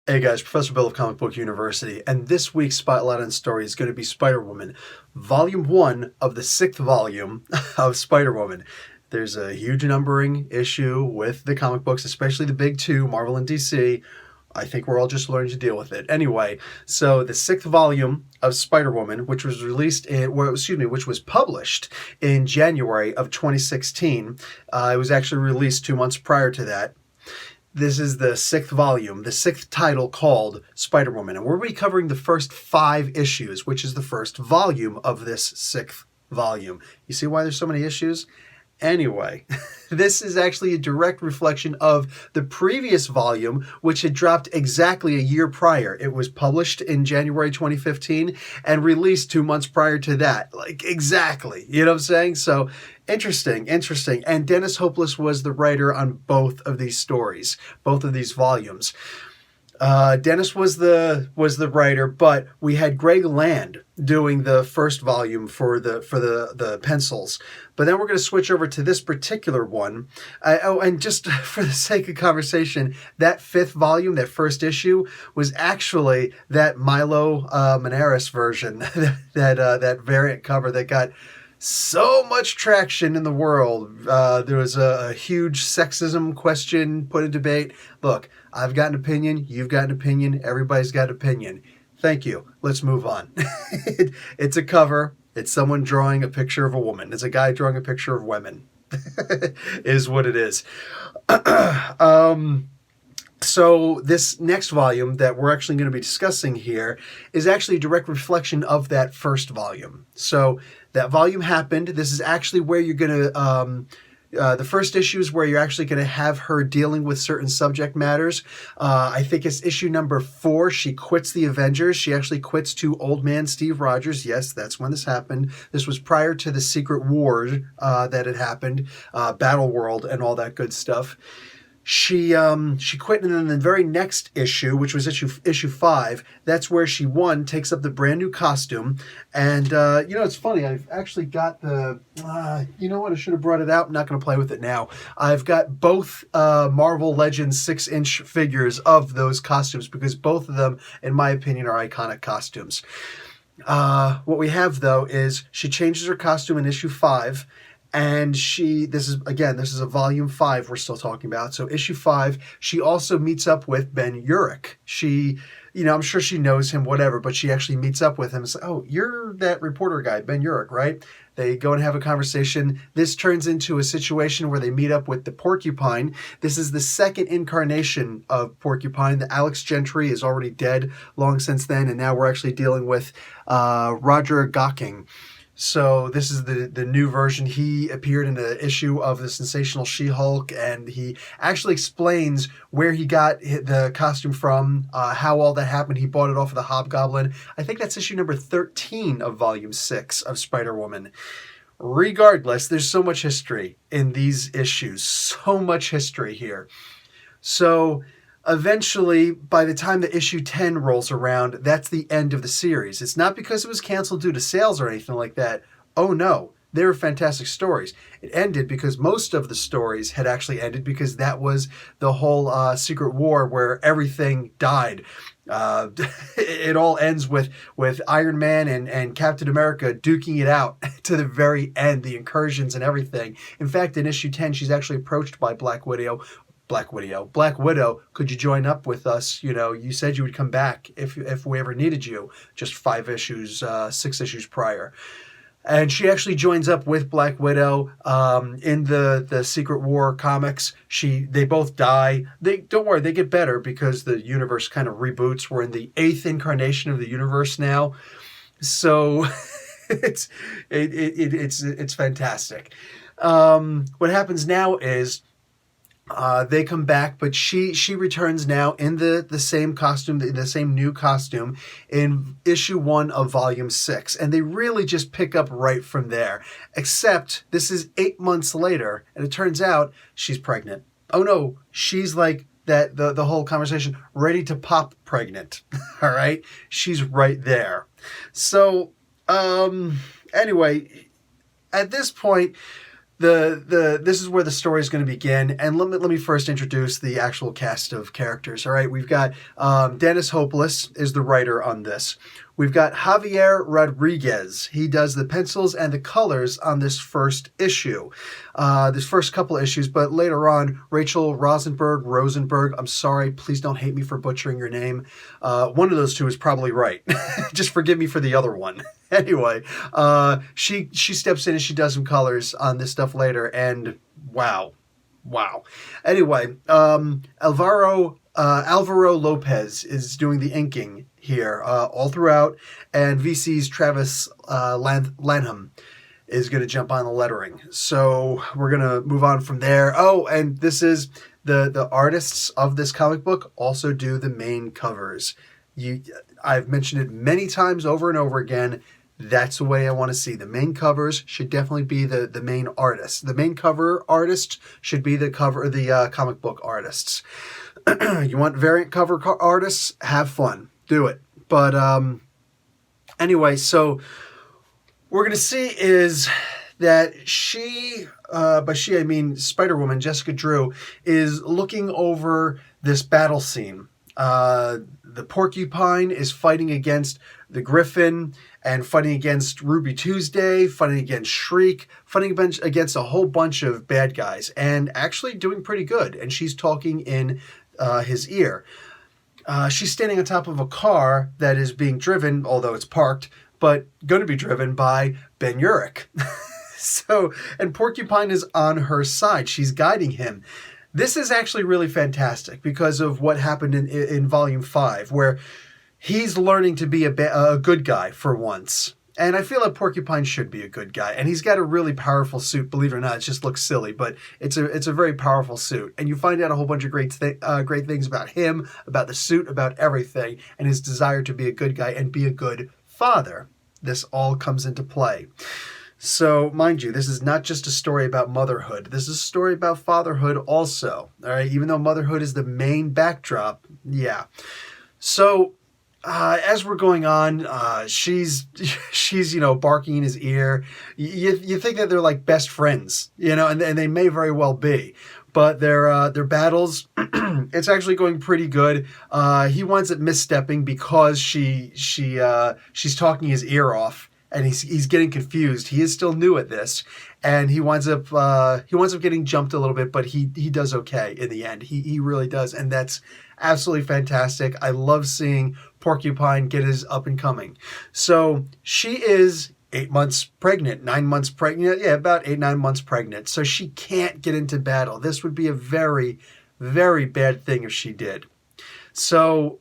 Hey guys, Professor Bill of Comic Book University, and this week's Spotlight on Story is going to be Spider-Woman, Volume 1 of the 6th volume of Spider-Woman. There's a huge numbering issue with the comic books, especially the big two, Marvel and DC. I think we're all just learning to deal with it. Anyway, so the 6th volume of Spider-Woman, which was which was published in January of 2016. It was actually released 2 months prior to that. This is the 6th volume, the 6th title called Spider-Woman, and we're going to be covering the first 5 issues, which is the first volume of this 6th volume. You see why there's so many issues? Anyway, this is actually a direct reflection of the previous volume, which had dropped exactly a year prior. It was published in January 2015 and released 2 months prior to that. Like, exactly. You know what I'm saying? So, interesting. And Dennis Hopeless was the writer on both of these stories, both of these volumes. Dennis was the writer, but we had Greg Land doing the first volume for the pencils. But then we're going to switch over to this particular one. And just for the sake of conversation, that 5th volume, that first issue, was actually that Milo Manara version, that variant cover that got so much traction in the world. There was a huge sexism question put in debate. Look, I've got an opinion, you've got an opinion, everybody's got an opinion. Thank you. Let's move on. It's a cover. It's someone drawing a picture of a woman. It's a guy drawing a picture of women. Is what it is. So this next volume that we're actually going to be discussing here is actually a direct reflection of that first volume. So that volume happened. This is actually where you're going to... the first issue is where you're actually going to have her dealing with certain subject matters. I think it's issue number 4. She quits the Avengers. She actually quits to Old Man Steve Rogers. Yes, that's when this happened. This was prior to the Secret War that had happened, Battleworld and all that good stuff. She quit, and then the very next issue, which was issue 5, that's where she takes up the brand new costume. And it's funny. I've actually got the you know what? I should have brought it out. I'm not going to play with it now. I've got both Marvel Legends 6-inch figures of those costumes because both of them, in my opinion, are iconic costumes. What we have though is she changes her costume in issue 5. And this is a volume 5 we're still talking about. So issue 5, she also meets up with Ben Urich. I'm sure she knows him, whatever, but she actually meets up with him and says, oh, you're that reporter guy, Ben Urich, right? They go and have a conversation. This turns into a situation where they meet up with the Porcupine. This is the second incarnation of Porcupine. The Alex Gentry is already dead long since then, and now we're actually dealing with Roger Gocking. So this is the new version. He appeared in an issue of the Sensational She-Hulk, and he actually explains where he got the costume from, how all that happened. He bought it off of the Hobgoblin. I think that's issue number 13 of Volume 6 of Spider-Woman. Regardless, there's so much history in these issues. So much history here. So eventually, by the time the issue 10 rolls around, that's the end of the series. It's not because it was canceled due to sales or anything like that. Oh no, they were fantastic stories. It ended because most of the stories had actually ended because that was the whole Secret War where everything died. It all ends with Iron Man and Captain America duking it out to the very end, the incursions and everything. In fact, in issue 10, she's actually approached by Black Widow, could you join up with us? You said you would come back if we ever needed you, just 6 issues prior. And she actually joins up with Black Widow in the Secret War comics. They both die. Don't worry, they get better because the universe kind of reboots. We're in the 8th incarnation of the universe now. So it's fantastic. What happens now is they come back, but she returns now in the same costume, the same new costume in issue 1 of volume 6. And they really just pick up right from there. Except this is 8 months later, and it turns out she's pregnant. Oh no, she's like that the whole conversation, ready to pop pregnant. All right? She's right there. So, anyway, at this point, This is where the story is going to begin, and let me first introduce the actual cast of characters. All right, we've got Dennis Hopeless is the writer on this. We've got Javier Rodriguez. He does the pencils and the colors on this first issue, this first couple of issues. But later on, Rachel Rosenberg. I'm sorry, please don't hate me for butchering your name. One of those two is probably right. Just forgive me for the other one. Anyway, she steps in and she does some colors on this stuff later, and wow. Anyway, Alvaro Lopez is doing the inking here all throughout, and VC's Travis Lanham is going to jump on the lettering. So we're going to move on from there. Oh, and this is the artists of this comic book also do the main covers. I've mentioned it many times over and over again. That's the way I want to see. The main covers should definitely be the main artists. The main cover artists should be the comic book artists. You want variant cover artists? Have fun. Do it. But anyway, so what we're going to see is that by she I mean Spider-Woman, Jessica Drew, is looking over this battle scene. The Porcupine is fighting against the Griffin and fighting against Ruby Tuesday, fighting against Shriek, fighting against a whole bunch of bad guys, and actually doing pretty good. And she's talking in his ear. She's standing on top of a car that is being driven, although it's parked, but going to be driven by Ben Urich. And Porcupine is on her side. She's guiding him. This is actually really fantastic because of what happened in Volume 5, where he's learning to be a good guy for once. And I feel like Porcupine should be a good guy. And he's got a really powerful suit, believe it or not. It just looks silly, but it's a very powerful suit. And you find out a whole bunch of great things about him, about the suit, about everything, and his desire to be a good guy and be a good father. This all comes into play. So, mind you, this is not just a story about motherhood. This is a story about fatherhood also. All right, even though motherhood is the main backdrop, yeah. So, as we're going on, she's barking in his ear. You think that they're like best friends, and they may very well be. But their battles, it's actually going pretty good. He winds up misstepping because she's talking his ear off. And he's getting confused. He is still new at this, and he winds up getting jumped a little bit, but he does okay in the end. He really does, and that's absolutely fantastic. I love seeing Porcupine get his up and coming. So she is 8 months pregnant, 9 months pregnant, about 8-9 months pregnant. So she can't get into battle. This would be a very, very bad thing if she did. So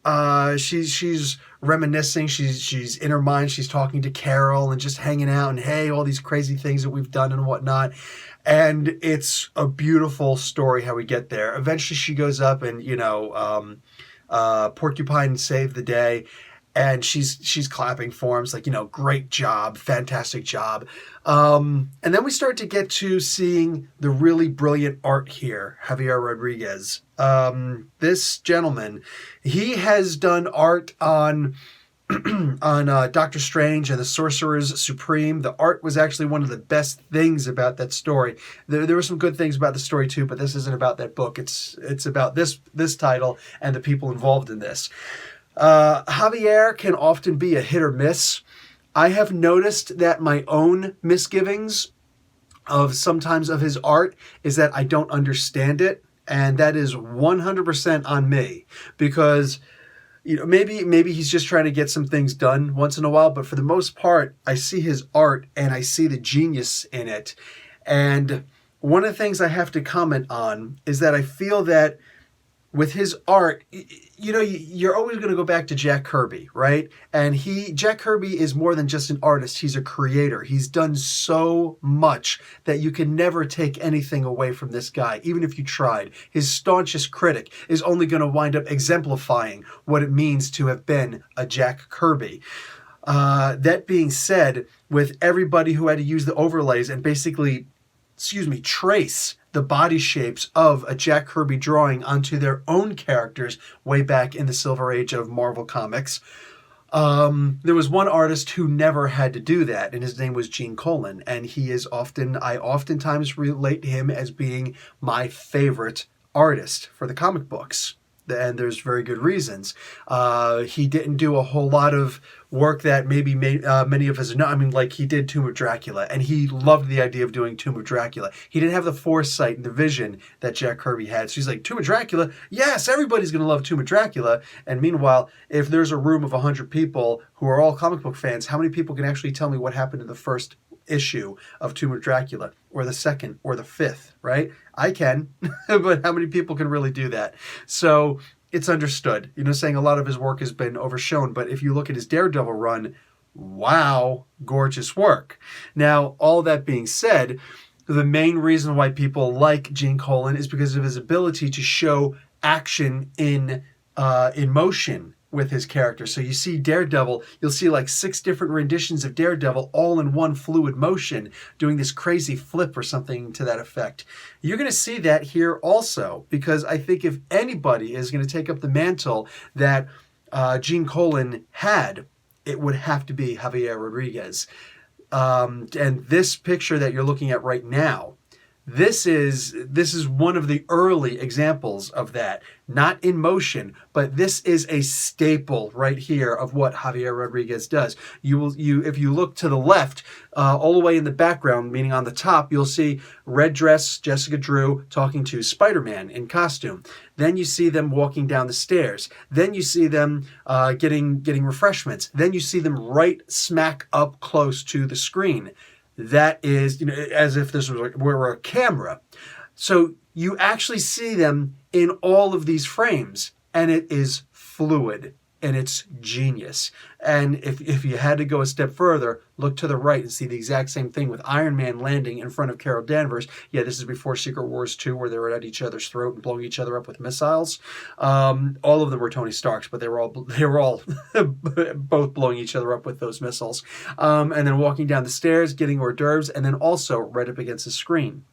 she's reminiscing. She's in her mind. She's talking to Carol and just hanging out and hey, all these crazy things that we've done and whatnot. And it's a beautiful story how we get there. Eventually, she goes up and Porcupine saved the day. And she's clapping for him. It's like, great job, fantastic job. And then we start to get to seeing the really brilliant art here, Javier Rodriguez. This gentleman, he has done art on Doctor Strange and the Sorcerer's Supreme. The art was actually one of the best things about that story. There were some good things about the story too, but this isn't about that book. It's about this title and the people involved in this. Javier can often be a hit or miss. I have noticed that my own misgivings of sometimes of his art is that I don't understand it, and that is 100% on me because maybe he's just trying to get some things done once in a while, but for the most part I see his art and I see the genius in it. And one of the things I have to comment on is that I feel that with his art, you're always going to go back to Jack Kirby, right? And Jack Kirby is more than just an artist. He's a creator. He's done so much that you can never take anything away from this guy, even if you tried. His staunchest critic is only going to wind up exemplifying what it means to have been a Jack Kirby. That being said, with everybody who had to use the overlays and basically, trace the body shapes of a Jack Kirby drawing onto their own characters way back in the Silver Age of Marvel Comics, There was one artist who never had to do that, and his name was Gene Colan, and I oftentimes relate him as being my favorite artist for the comic books. And there's very good reasons. He didn't do a whole lot of work that maybe many of us know. I mean, like, he did Tomb of Dracula, and he loved the idea of doing Tomb of Dracula. He didn't have the foresight and the vision that Jack Kirby had. So he's like, Tomb of Dracula? Yes, everybody's going to love Tomb of Dracula. And meanwhile, if there's a room of 100 people who are all comic book fans, how many people can actually tell me what happened in the first issue of Tomb of Dracula, or the second, or the fifth, right? I can, but how many people can really do that? So it's understood. Saying a lot of his work has been overshown, but if you look at his Daredevil run, wow, gorgeous work. Now, all that being said, the main reason why people like Gene Colan is because of his ability to show action in motion with his character. So you see Daredevil, you'll see like 6 different renditions of Daredevil all in one fluid motion, doing this crazy flip or something to that effect. You're going to see that here also, because I think if anybody is going to take up the mantle that Gene Colan had, it would have to be Javier Rodriguez. And this picture that you're looking at right now, this is one of the early examples of that. Not in motion, but this is a staple right here of what Javier Rodriguez does. If you look to the left, all the way in the background, meaning on the top, you'll see red dress Jessica Drew talking to Spider-Man in costume. Then you see them walking down the stairs. Then you see them getting refreshments. Then you see them right smack up close to the screen. That is, as if this were a camera. So you actually see them in all of these frames, and it is fluid, and it's genius. And if you had to go a step further, look to the right and see the exact same thing with Iron Man landing in front of Carol Danvers. Yeah, this is before Secret Wars 2, where they were at each other's throat and blowing each other up with missiles. All of them were Tony Starks, but they were all both blowing each other up with those missiles. And then walking down the stairs, getting hors d'oeuvres, and then also right up against the screen.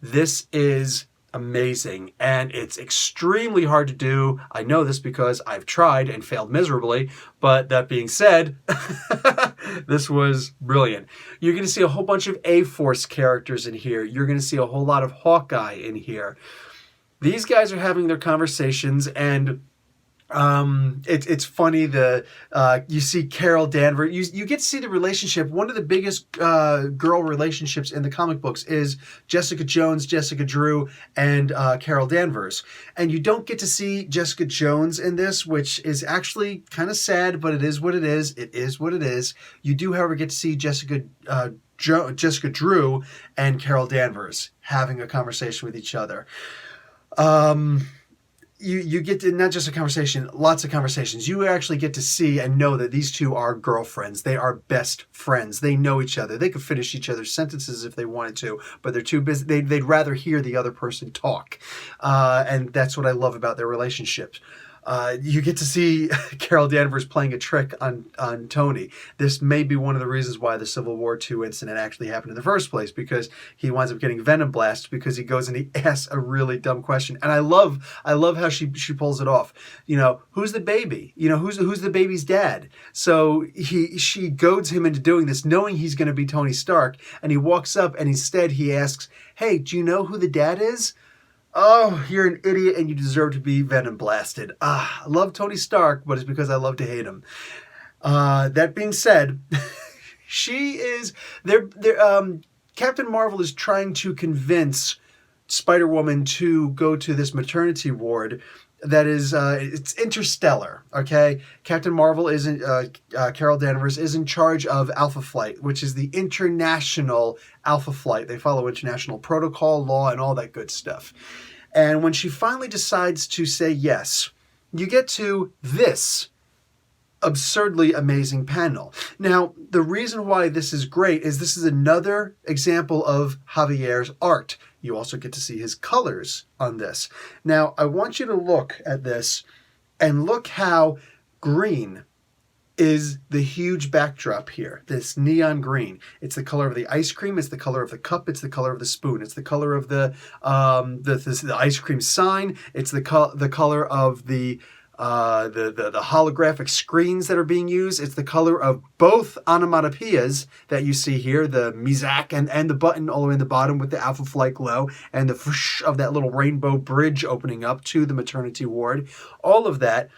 This is amazing, and it's extremely hard to do. I know this because I've tried and failed miserably, but that being said, this was brilliant. You're going to see a whole bunch of A-Force characters in here. You're going to see a whole lot of Hawkeye in here. These guys are having their conversations, and it's funny. You see Carol Danvers. You get to see the relationship. One of the biggest girl relationships in the comic books is Jessica Jones, Jessica Drew, and Carol Danvers. And you don't get to see Jessica Jones in this, which is actually kind of sad, but it is what it is. It is what it is. You do, however, get to see Jessica Drew and Carol Danvers having a conversation with each other. You get to, not just a conversation, lots of conversations. You actually get to see and know that these two are girlfriends. They are best friends. They know each other. They could finish each other's sentences if they wanted to, but they're too busy. They'd rather hear the other person talk. And that's what I love about their relationships. You get to see Carol Danvers playing a trick on Tony. This may be one of the reasons why the Civil War II incident actually happened in the first place, because he winds up getting venom blasted because he goes and he asks a really dumb question. And I love how she pulls it off. Who's the baby? Who's the baby's dad? So she goads him into doing this, knowing he's going to be Tony Stark. And he walks up and instead he asks, "Hey, do you know who the dad is?" "Oh, you're an idiot and you deserve to be venom blasted." I love Tony Stark, but it's because I love to hate him. That being said, Captain Marvel is trying to convince Spider-Woman to go to this maternity ward that is, it's interstellar, okay? Captain Marvel Carol Danvers is in charge of Alpha Flight, which is the international Alpha Flight. They follow international protocol, law, and all that good stuff. And when she finally decides to say yes, you get to this absurdly amazing panel. Now, the reason why this is great is this is another example of Javier's art. You also get to see his colors on this. Now, I want you to look at this and look how green is the huge backdrop here, this neon green. It's the color of the ice cream, it's the color of the cup, it's the color of the spoon, it's the color of the ice cream sign, it's the color of the the holographic screens that are being used. It's the color of both onomatopoeias that you see here, the Mizak and the button all the way in the bottom with the Alpha Flight glow and the whoosh of that little rainbow bridge opening up to the maternity ward. All of that.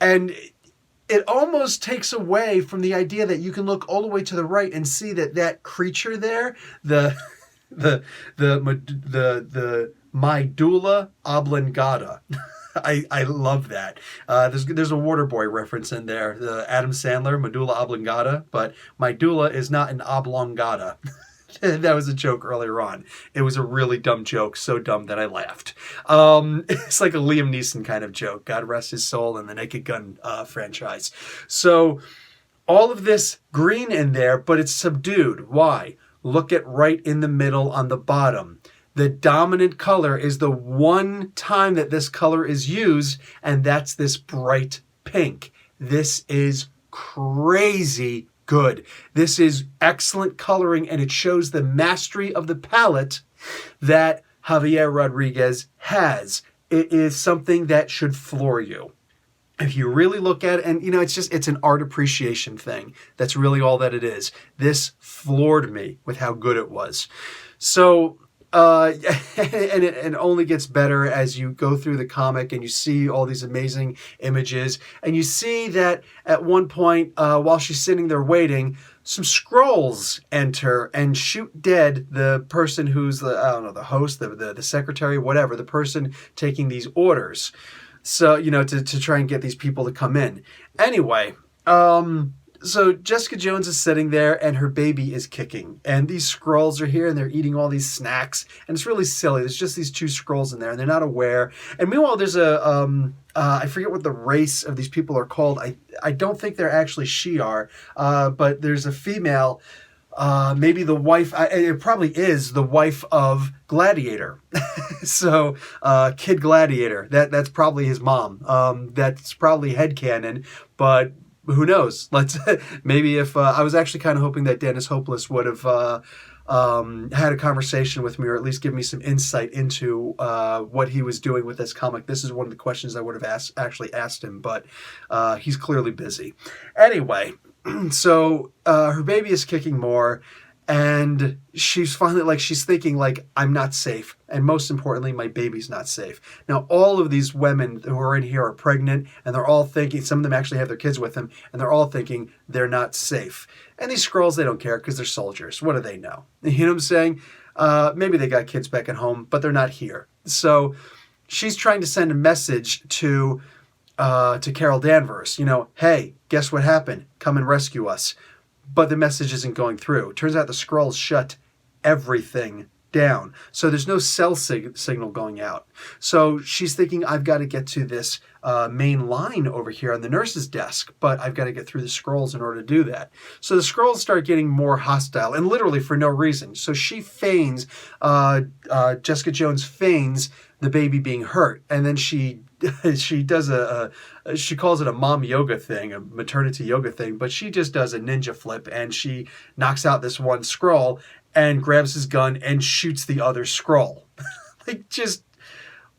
And it almost takes away from the idea that you can look all the way to the right and see that creature there, the medulla oblongata. I love that. There's a Waterboy reference in there, the Adam Sandler medulla oblongata, but medulla is not an oblongata. That was a joke earlier on. It was a really dumb joke, so dumb that I laughed. It's like a Liam Neeson kind of joke. God rest his soul in the Naked Gun franchise. So all of this green in there, but it's subdued. Why? Look at right in the middle on the bottom. The dominant color is the one time that this color is used, and that's this bright pink. This is crazy good. This is excellent coloring, and it shows the mastery of the palette that Javier Rodriguez has. It is something that should floor you. If you really look at it, and it's an art appreciation thing. That's really all that it is. This floored me with how good it was. So, and it only gets better as you go through the comic and you see all these amazing images. And you see that at one point, while she's sitting there waiting, some Skrulls enter and shoot dead the person who's the host, the secretary, whatever, the person taking these orders. So, to try and get these people to come in. Anyway, so Jessica Jones is sitting there and her baby is kicking. And these Skrulls are here and they're eating all these snacks. And it's really silly. There's just these two Skrulls in there and they're not aware. And meanwhile, there's I forget what the race of these people are called. I don't think they're actually Shi'ar. But there's a female, maybe the wife, it probably is the wife of Gladiator. So, Kid Gladiator, that's probably his mom. That's probably headcanon, but who knows? Maybe if I was actually kind of hoping that Dennis Hopeless would have had a conversation with me, or at least give me some insight into what he was doing with this comic. This is one of the questions I would have actually asked him, but he's clearly busy. Anyway, so her baby is kicking more, and she's finally she's thinking I'm not safe, and most importantly, my baby's not safe. Now, all of these women who are in here are pregnant, and they're all thinking, some of them actually have their kids with them, and they're all thinking they're not safe. And these Skrulls, they don't care because they're soldiers. What do they know? You know what I'm saying? Maybe they got kids back at home, but they're not here. So she's trying to send a message to Carol Danvers. Hey, guess what happened? Come and rescue us. But the message isn't going through. Turns out the Skrulls shut everything down. So there's no cell signal going out. So she's thinking, I've got to get to this main line over here on the nurse's desk, but I've got to get through the Skrulls in order to do that. So the Skrulls start getting more hostile, and literally for no reason. So she feigns, Jessica Jones feigns the baby being hurt, and then she does she calls it a mom yoga thing, a maternity yoga thing, but she just does a ninja flip, and she knocks out this one Skrull and grabs his gun and shoots the other Skrull. Just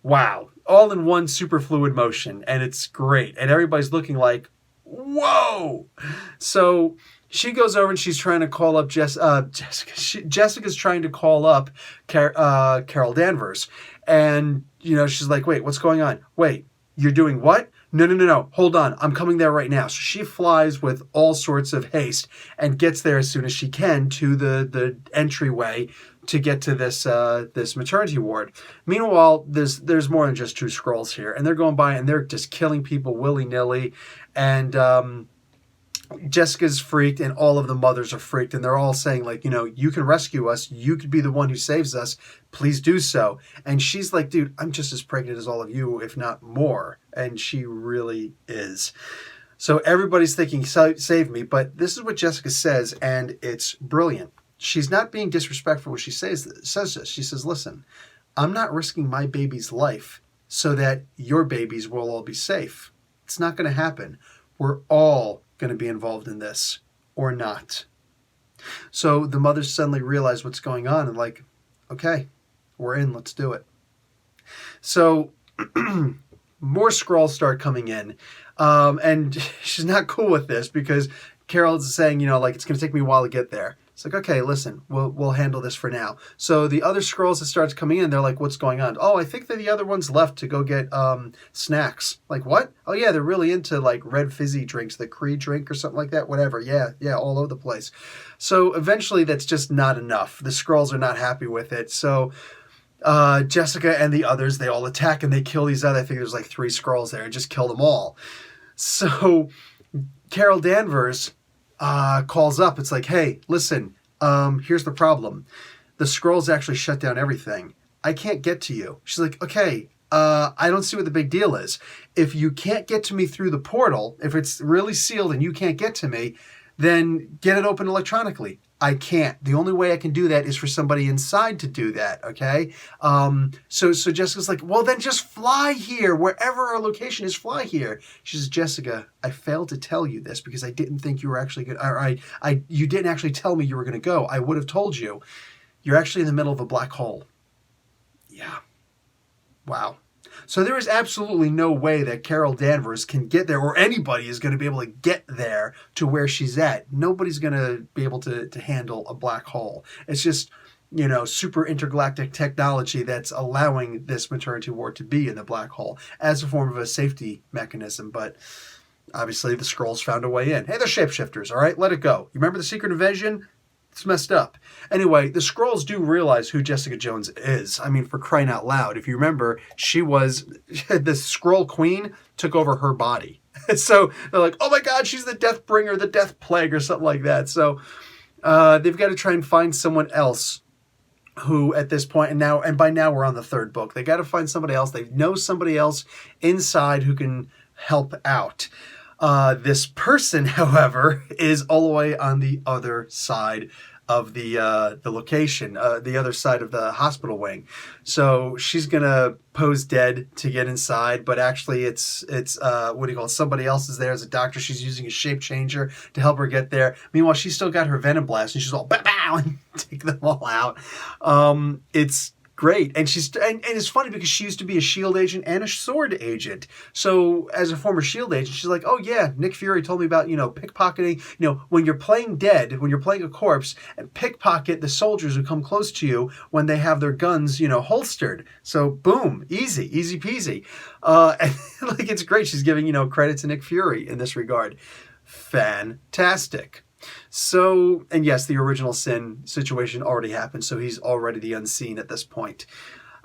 wow, all in one super fluid motion, and it's great, and everybody's looking like, whoa. So she goes over and she's trying to call up Jessica. Jessica's trying to call up Carol Danvers. And, she's like, wait, what's going on? Wait, you're doing what? No. Hold on. I'm coming there right now. So she flies with all sorts of haste and gets there as soon as she can to the entryway to get to this maternity ward. Meanwhile, there's more than just two Skrulls here. And they're going by and they're just killing people willy-nilly. And Jessica's freaked and all of the mothers are freaked, and they're all saying you can rescue us. You could be the one who saves us. Please do so. And she's like, dude, I'm just as pregnant as all of you, if not more. And she really is. So everybody's thinking, save me. But this is what Jessica says, and it's brilliant. She's not being disrespectful when she says this. She says, listen, I'm not risking my baby's life so that your babies will all be safe. It's not going to happen. We're all going to be involved in this or not. So the mothers suddenly realize what's going on and okay, we're in, let's do it. So more scrolls start coming in. And she's not cool with this because Carol's saying, like, it's going to take me a while to get there. It's like, okay, listen, we'll handle this for now. So the other scrolls that starts coming in, they're like, what's going on? Oh, I think that the other one's left to go get snacks. Like, what? Oh, yeah, they're really into, like, red fizzy drinks, the Cree drink or something like that. Whatever. Yeah, all over the place. So eventually that's just not enough. The scrolls are not happy with it. So Jessica and the others, they all attack and they kill these other, I think there's like 3 scrolls there, and just kill them all. So Carol Danvers calls up. It's like, hey, listen, here's the problem. The scrolls actually shut down everything. I can't get to you. She's like, okay, I don't see what the big deal is. If you can't get to me through the portal, if it's really sealed and you can't get to me, then get it open electronically. I can't. The only way I can do that is for somebody inside to do that, okay? So Jessica's like, well, then just fly here. Wherever our location is, fly here. She says, Jessica, I failed to tell you this because I didn't think you were actually going to, you didn't actually tell me you were going to go. I would have told you. You're actually in the middle of a black hole. Yeah. Wow. So there is absolutely no way that Carol Danvers can get there, or anybody is going to be able to get there to where she's at. Nobody's going to be able to handle a black hole. It's just, super intergalactic technology that's allowing this maternity ward to be in the black hole as a form of a safety mechanism. But obviously the Skrulls found a way in. Hey, they're shapeshifters, all right? Let it go. You remember the secret invasion? It's messed up. Anyway, the Skrulls do realize who Jessica Jones is. I mean, for crying out loud. If you remember, she was, the Skrull Queen took over her body. So they're like, oh my God, she's the Death Bringer, the Death Plague, or something like that. So they've got to try and find someone else who at this point, and by now we're on the 3rd book, they got to find somebody else. They know somebody else inside who can help out. This person, however, is all the way on the other side of the location, the other side of the hospital wing. So she's gonna pose dead to get inside, but actually it's somebody else is there as a doctor. She's using a shape changer to help her get there. Meanwhile, she's still got her venom blast, and she's all bow bow and take them all out. It's great. And and it's funny because she used to be a SHIELD agent and a SWORD agent. So as a former SHIELD agent, she's like, oh yeah, Nick Fury told me about, pickpocketing, when you're playing dead, when you're playing a corpse, and pickpocket the soldiers who come close to you when they have their guns, holstered. So boom, easy peasy. And like, it's great. She's giving, credit to Nick Fury in this regard. Fantastic. So, and yes, the original sin situation already happened, so he's already the unseen at this point.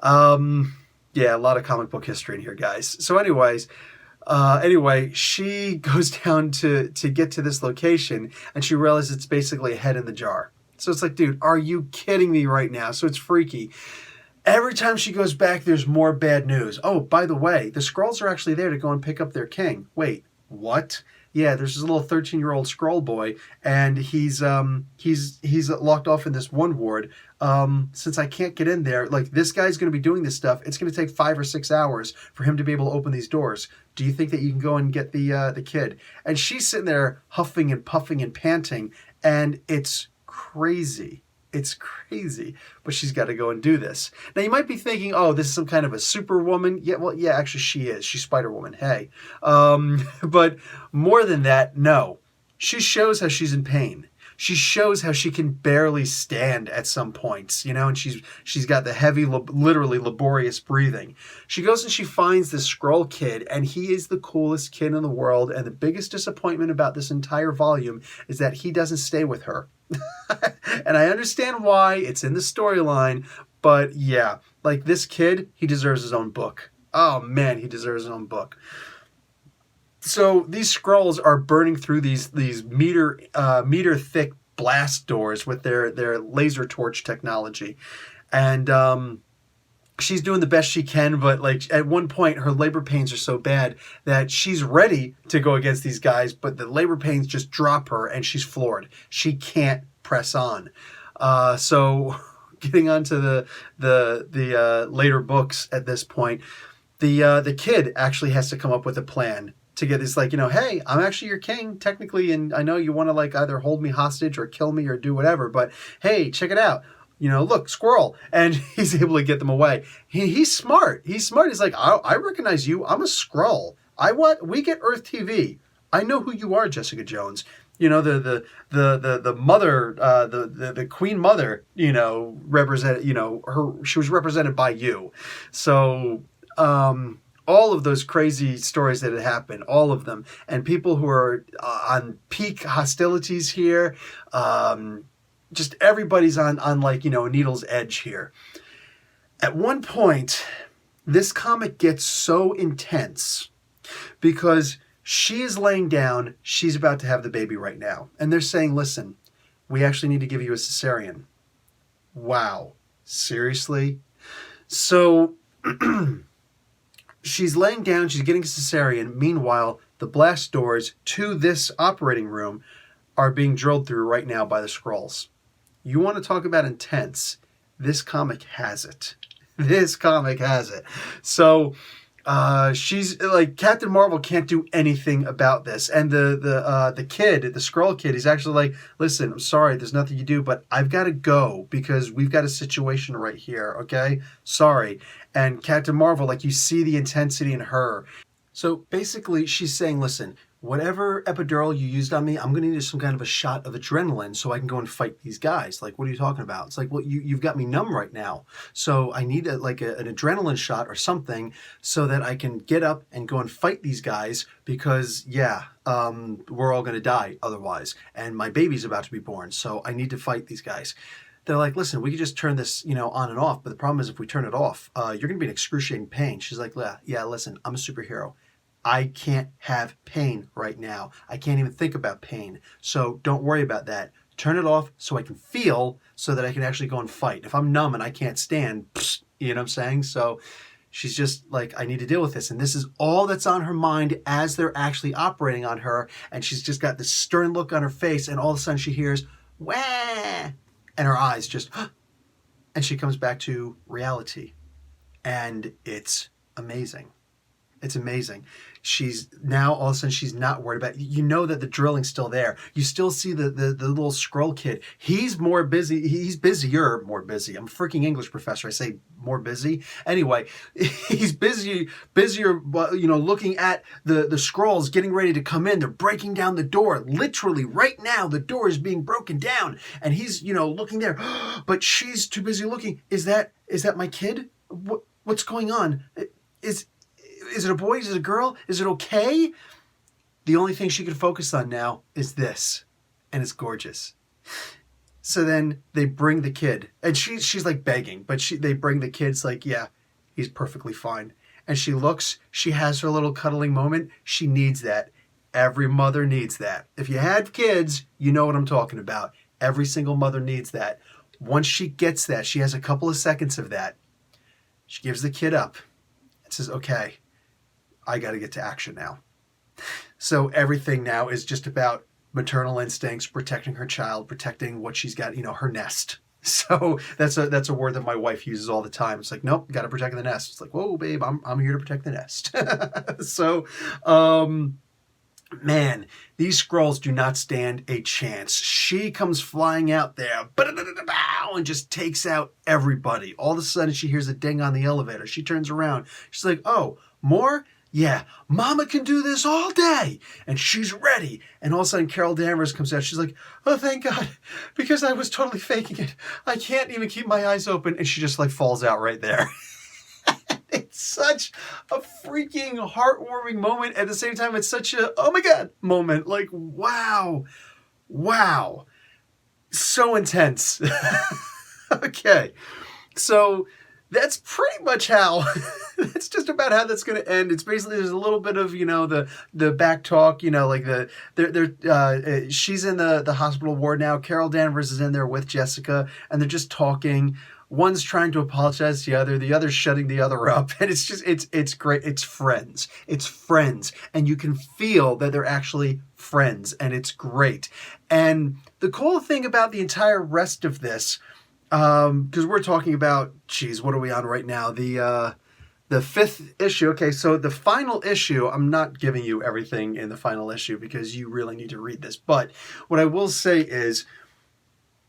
Yeah, a lot of comic book history in here, guys. So anyways, she goes down to get to this location, and she realizes it's basically a head in the jar. So it's like, dude, are you kidding me right now? So it's freaky. Every time she goes back, there's more bad news. Oh, by the way, the Skrulls are actually there to go and pick up their king. Wait, what? Yeah, there's this little 13-year-old Skrull boy, and he's locked off in this one ward. Since I can't get in there, like, this guy's going to be doing this stuff. It's going to take 5 or 6 hours for him to be able to open these doors. Do you think that you can go and get the kid? And she's sitting there huffing and puffing and panting, and it's crazy. It's crazy, but she's got to go and do this. Now, you might be thinking, oh, this is some kind of a superwoman. Yeah, well, yeah, actually she is. She's Spider-Woman, hey. But more than that, no. She shows how she's in pain. She shows how she can barely stand at some points, and she's got the heavy, literally laborious breathing. She goes and she finds this Skrull kid, and he is the coolest kid in the world, and the biggest disappointment about this entire volume is that he doesn't stay with her. And I understand why, it's in the storyline, but yeah, like, this kid, he deserves his own book. Oh man, he deserves his own book. So these Skrulls are burning through these meter thick blast doors with their laser torch technology, and she's doing the best she can, but like, at one point her labor pains are so bad that she's ready to go against these guys, but the labor pains just drop her and she's floored. She can't press on. So getting onto the later books at this point, the kid actually has to come up with a plan to get this, like, hey, I'm actually your king technically, and I know you want to, like, either hold me hostage or kill me or do whatever, but hey, check it out. look, squirrel. And he's able to get them away. He's smart. He's smart. He's like, I recognize you. I'm a Skrull. We get Earth TV. I know who you are, Jessica Jones. The mother, the Queen Mother, represented, she was represented by you. So, all of those crazy stories that had happened, all of them, and people who are on peak hostilities here, just everybody's on like, a needle's edge here. At one point, this comic gets so intense because she is laying down, she's about to have the baby right now. And they're saying, listen, we actually need to give you a cesarean. Wow. Seriously? So she's laying down, she's getting a cesarean. Meanwhile, the blast doors to this operating room are being drilled through right now by the Skrulls. You want to talk about intense? This comic has it. This comic has it. So she's like, Captain Marvel can't do anything about this, and the kid, the Skrull kid, he's actually like, listen, I'm sorry, there's nothing you do, but I've got to go because we've got a situation right here. Okay, sorry. And Captain Marvel, like, you see the intensity in her. So basically, she's saying, listen, whatever epidural you used on me, I'm going to need some kind of a shot of adrenaline so I can go and fight these guys. Like, what are you talking about? It's like, well, you've got me numb right now. So I need an adrenaline shot or something so that I can get up and go and fight these guys because, we're all going to die otherwise. And my baby's about to be born, so I need to fight these guys. They're like, listen, we could just turn this, on and off. But the problem is if we turn it off, you're going to be in excruciating pain. She's like, yeah, listen, I'm a superhero. I can't have pain right now. I can't even think about pain. So don't worry about that. Turn it off so I can feel so that I can actually go and fight. If I'm numb and I can't stand, you know what I'm saying? So she's just like, I need to deal with this. And this is all that's on her mind as they're actually operating on her. And she's just got this stern look on her face. And all of a sudden she hears, wah! And her eyes just, and she comes back to reality. And it's amazing. It's amazing. She's now, all of a sudden, she's not worried about, that the drilling's still there. You still see the little Skrull kid. He's more busy. He's more busy. I'm a freaking English professor. I say more busy. Anyway, he's busier, looking at the Skrulls getting ready to come in. They're breaking down the door. Literally, right now, the door is being broken down. And he's, looking there. But she's too busy looking. Is that my kid? What's going on? Is it a boy? Is it a girl? Is it okay? The only thing she can focus on now is this. And it's gorgeous. So then they bring the kid. And she's like begging. But they bring the kid's like, yeah, he's perfectly fine. And she looks. She has her little cuddling moment. She needs that. Every mother needs that. If you had kids, you know what I'm talking about. Every single mother needs that. Once she gets that, she has a couple of seconds of that. She gives the kid up and says, okay, I got to get to action now. So everything now is just about maternal instincts, protecting her child, protecting what she's got, her nest. So that's a word that my wife uses all the time. It's like, nope, got to protect the nest. It's like, whoa, babe, I'm here to protect the nest. So, man, these Skrulls do not stand a chance. She comes flying out there and just takes out everybody. All of a sudden, she hears a ding on the elevator. She turns around. She's like, oh, more? Yeah, Mama can do this all day. And she's ready. And all of a sudden, Carol Danvers comes out. She's like, oh, thank God, because I was totally faking it. I can't even keep my eyes open. And she just like falls out right there. It's such a freaking heartwarming moment. At the same time, it's such a, oh my God, moment. Like, wow. So intense. Okay. So that's pretty much how, that's just about how that's going to end. It's basically, there's a little bit of, the back talk, like she's in the hospital ward now. Carol Danvers is in there with Jessica, and they're just talking. One's trying to apologize to the other's shutting the other up. And it's just, it's great. It's friends. And you can feel that they're actually friends, and it's great. And the cool thing about the entire rest of this, because we're talking about, what are we on right now? The 5th issue. Okay, so the final issue, I'm not giving you everything in the final issue because you really need to read this. But what I will say is,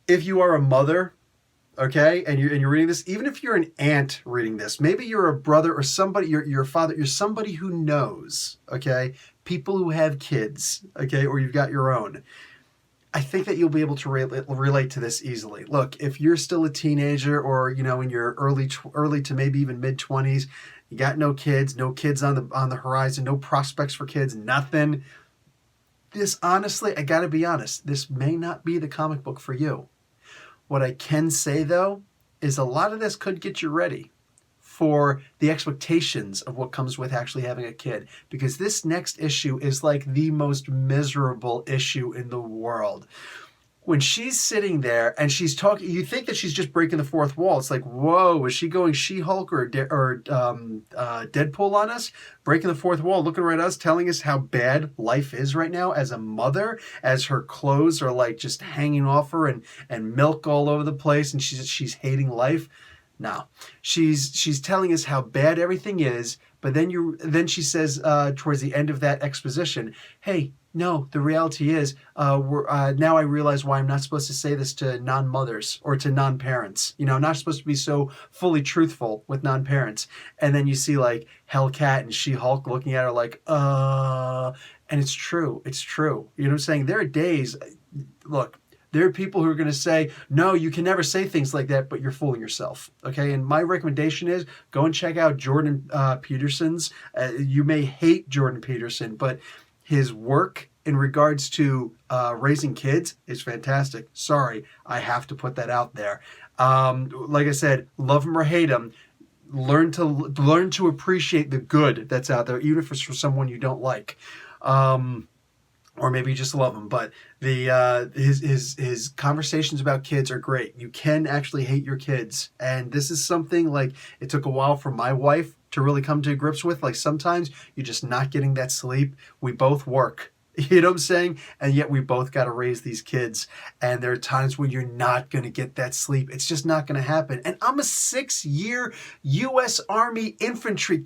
if you are a mother okay, and you're reading this, even if you're an aunt reading this, maybe you're a brother or somebody, your father, you're somebody who knows, okay, people who have kids, okay, or you've got your own. I think that you'll be able to relate to this easily. Look, if you're still a teenager or, you know, in your early to maybe even mid-20s, you got no kids on the horizon, no prospects for kids, nothing. This, honestly, I gotta be honest, this may not be the comic book for you. What I can say, though, is a lot of this could get you ready for the expectations of what comes with actually having a kid. Because this next issue is like the most miserable issue in the world. When she's sitting there and she's talking, you think that she's just breaking the fourth wall. It's like, whoa, is she going She-Hulk or Deadpool on us? Breaking the fourth wall, looking right at us, telling us how bad life is right now as a mother, as her clothes are like just hanging off her and milk all over the place, and she's hating life. No, she's telling us how bad everything is, but then she says towards the end of that exposition, hey, no, the reality is, now I realize why I'm not supposed to say this to non-mothers or to non-parents. You know, I'm not supposed to be so fully truthful with non-parents. And then you see like Hellcat and She-Hulk looking at her like, and it's true. It's true. You know what I'm saying? There are days, look, there are people who are going to say, no, you can never say things like that, but you're fooling yourself. Okay. And my recommendation is go and check out Jordan Peterson's. You may hate Jordan Peterson, but his work in regards to raising kids is fantastic. Sorry, I have to put that out there. Like I said, love him or hate him, learn to appreciate the good that's out there, even if it's for someone you don't like. Or maybe you just love him. But his conversations about kids are great. You can actually hate your kids. And this is something like it took a while for my wife to really come to grips with. Like sometimes you're just not getting that sleep. We both work. You know what I'm saying? And yet we both got to raise these kids. And there are times when you're not going to get that sleep. It's just not going to happen. And I'm a 6-year U.S. Army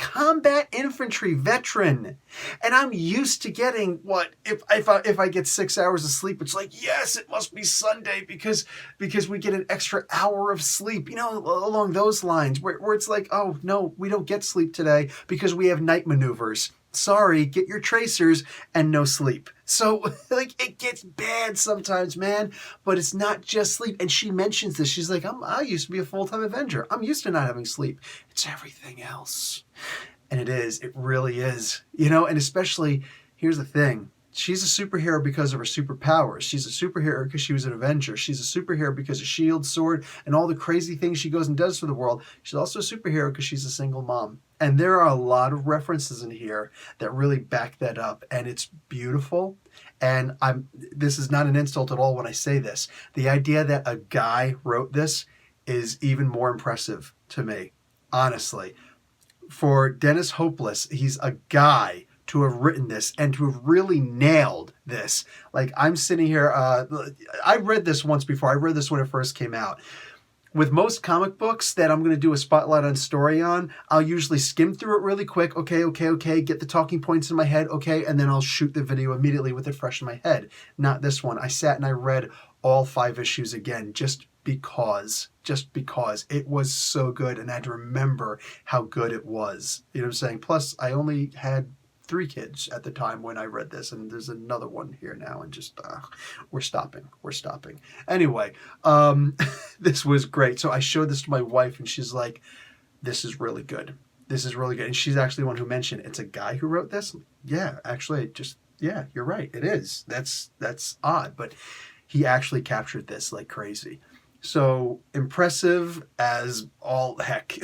combat infantry veteran. And I'm used to getting if I get 6 hours of sleep, it's like, yes, it must be Sunday because we get an extra hour of sleep, you know, along those lines where it's like, oh, no, we don't get sleep today because we have night maneuvers. Sorry, get your tracers and no sleep. So, like, it gets bad sometimes, man, but it's not just sleep. And she mentions this. She's like, I used to be a full-time Avenger. I'm used to not having sleep. It's everything else. And it is. It really is. You know, and especially, here's the thing. She's a superhero because of her superpowers. She's a superhero because she was an Avenger. She's a superhero because of S.H.I.E.L.D., sword, and all the crazy things she goes and does for the world. She's also a superhero because she's a single mom. And there are a lot of references in here that really back that up. And it's beautiful. And this is not an insult at all when I say this. The idea that a guy wrote this is even more impressive to me, honestly. For Dennis Hopeless, he's a guy to have written this and to have really nailed this. Like, I'm sitting here, I read this once before. I read this when it first came out. With most comic books that I'm going to do a spotlight on story on, I'll usually skim through it really quick. Okay, get the talking points in my head. Okay, and then I'll shoot the video immediately with it fresh in my head. Not this one. I sat and I read all 5 issues again just because it was so good and I had to remember how good it was. You know what I'm saying? Plus, I only had 3 kids at the time when I read this, and there's another one here now, and just we're stopping. Anyway, this was great. So I showed this to my wife, and she's like, "This is really good. And she's actually the one who mentioned it's a guy who wrote this. Yeah, actually, you're right. It is. That's odd, but he actually captured this like crazy. So impressive as all heck.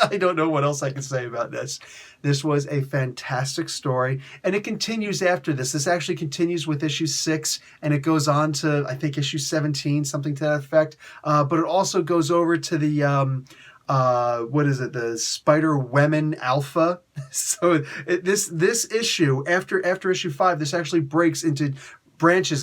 I don't know what else I can say about this. This was a fantastic story, and it continues after this. This actually continues with issue 6, and it goes on to, I think, issue 17, something to that effect. But it also goes over to the, the Spider-Woman Alpha. So this issue, after issue 5, this actually branches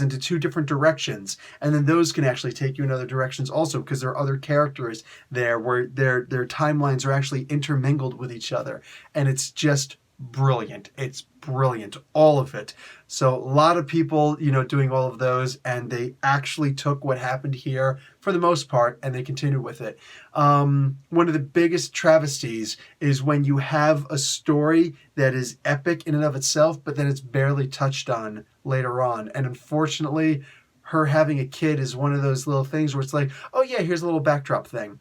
into 2 different directions, and then those can actually take you in other directions also, because there are other characters there where their timelines are actually intermingled with each other, and it's just brilliant. It's brilliant, all of it. So a lot of people, doing all of those, and they actually took what happened here for the most part, and they continued with it. One of the biggest travesties is when you have a story that is epic in and of itself, but then it's barely touched on later on. And unfortunately, her having a kid is one of those little things where it's like, oh yeah, here's a little backdrop thing.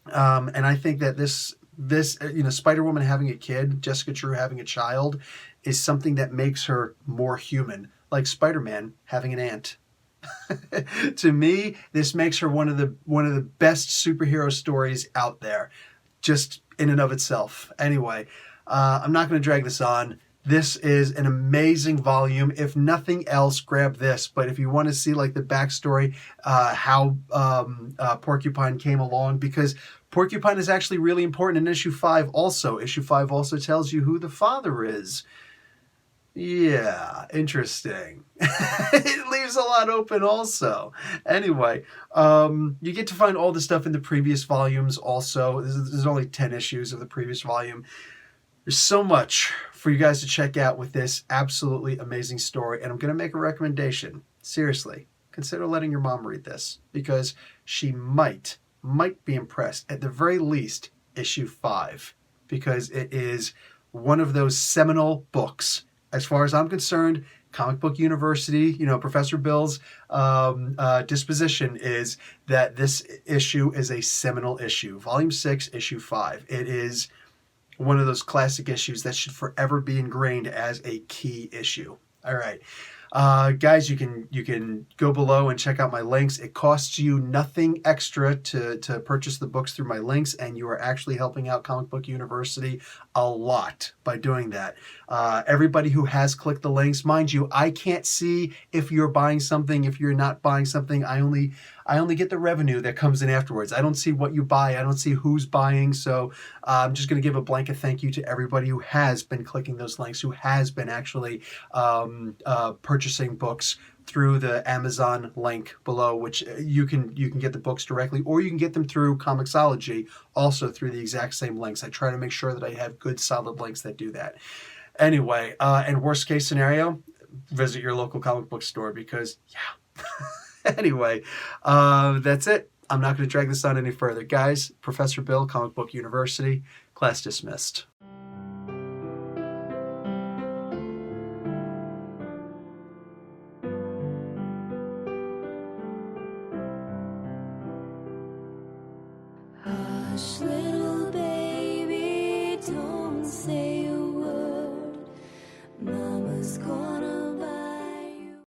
And I think that this Spider-Woman having a kid, Jessica Drew having a child, is something that makes her more human, like Spider-Man having an aunt. To me, this makes her one of the best superhero stories out there, just in and of itself. Anyway, I'm not going to drag this on. This is an amazing volume. If nothing else, grab this. But if you want to see like the backstory, how Porcupine came along, because Porcupine is actually really important in issue 5 also. Issue 5 also tells you who the father is. Yeah, interesting. It leaves a lot open also. Anyway, you get to find all the stuff in the previous volumes also. There's only 10 issues of the previous volume. There's so much for you guys to check out with this absolutely amazing story. And I'm going to make a recommendation. Seriously, consider letting your mom read this, because she might be impressed. At the very least, issue 5, because it is one of those seminal books. As far as I'm concerned, Comic Book University, Professor Bill's disposition is that this issue is a seminal issue. Volume 6, issue 5. It is one of those classic issues that should forever be ingrained as a key issue. All right. Guys, you can go below and check out my links. It costs you nothing extra to purchase the books through my links, and you are actually helping out Comic Book University a lot by doing that. Everybody who has clicked the links, mind you, I can't see if you're buying something, if you're not buying something. I only get the revenue that comes in afterwards. I don't see what you buy. I don't see who's buying. So I'm just going to give a blanket thank you to everybody who has been clicking those links, who has been actually purchasing books through the Amazon link below, which you can get the books directly, or you can get them through Comixology, also through the exact same links. I try to make sure that I have good, solid links that do that. Anyway, and worst case scenario, visit your local comic book store, because, yeah. Anyway, that's it. I'm not going to drag this on any further. Guys, Professor Bill, Comic Book University, class dismissed. Hush, little baby.